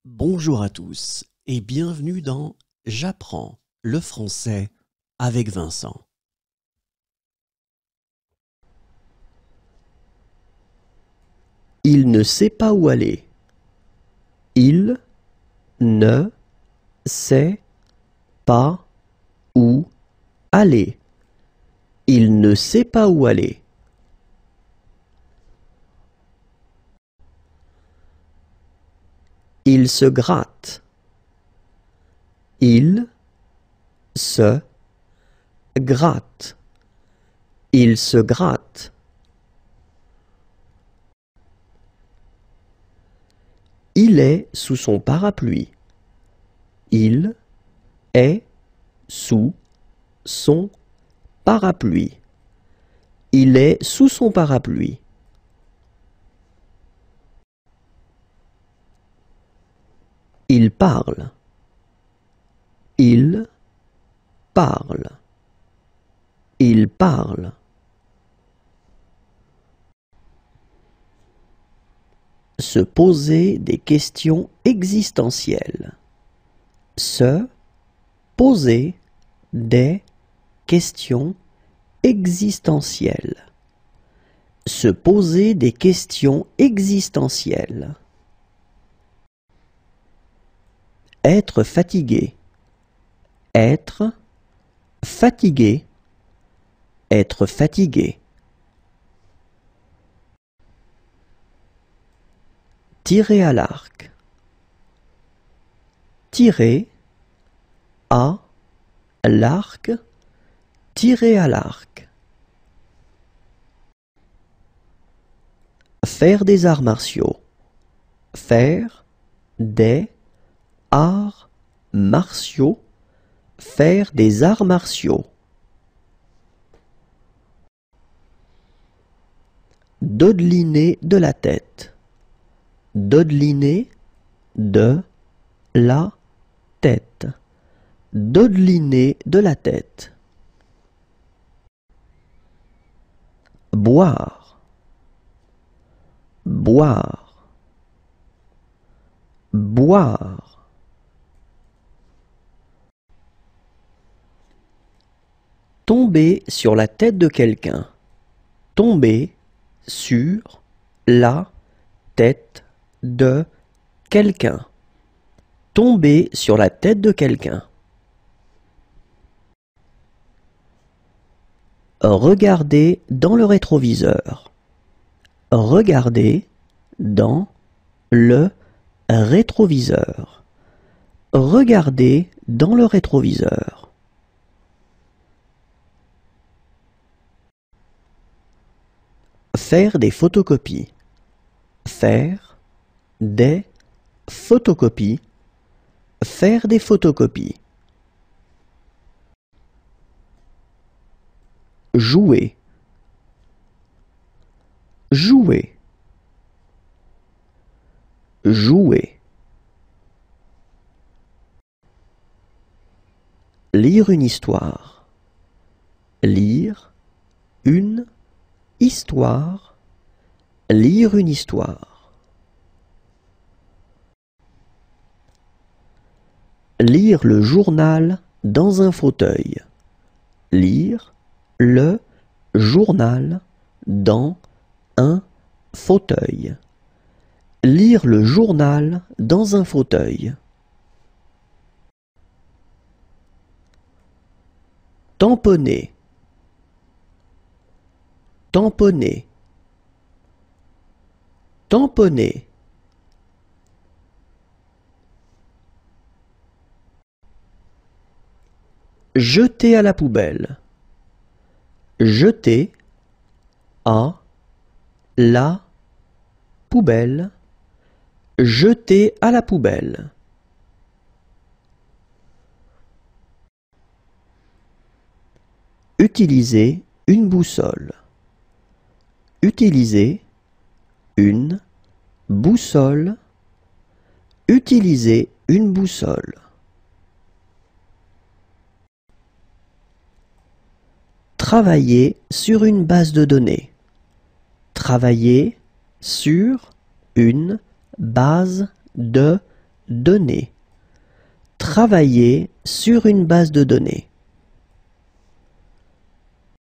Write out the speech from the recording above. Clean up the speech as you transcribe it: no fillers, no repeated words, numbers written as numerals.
Bonjour à tous et bienvenue dans J'apprends le français avec Vincent. Il ne sait pas où aller. Il ne sait pas où aller. Il ne sait pas où aller. Il se gratte. Il se gratte. Il se gratte. Il est sous son parapluie. Il est sous son parapluie. Il est sous son parapluie. Il parle. Il parle. Il parle. Se poser des questions existentielles. Se poser des questions existentielles. Se poser des questions existentielles. Être fatigué. Être fatigué. Être fatigué. Tirer à l'arc. Tirer à l'arc. Tirer à l'arc. Faire des arts martiaux. Faire des arts martiaux. Faire des arts martiaux. Dodeliner de la tête. Dodeliner de la tête. Dodeliner de la tête. Boire. Boire. Boire. Tomber sur la tête de quelqu'un. Tomber sur la tête de quelqu'un. Tomber sur la tête de quelqu'un. Regarder dans le rétroviseur. Regarder dans le rétroviseur. Regarder dans le rétroviseur. Faire des photocopies. Faire des photocopies. Faire des photocopies. Jouer. Jouer. Jouer. Lire une histoire. Lire une histoire. Lire une histoire. Lire le journal dans un fauteuil. Lire le journal dans un fauteuil. Lire le journal dans un fauteuil. Tamponner. Tamponner. Tamponner. Jeter à la poubelle. Jeter à la poubelle. Jeter à la poubelle. Utiliser une boussole. Utiliser une boussole. Utiliser une boussole. Travailler sur une base de données. Travailler sur une base de données. Travailler sur une base de données.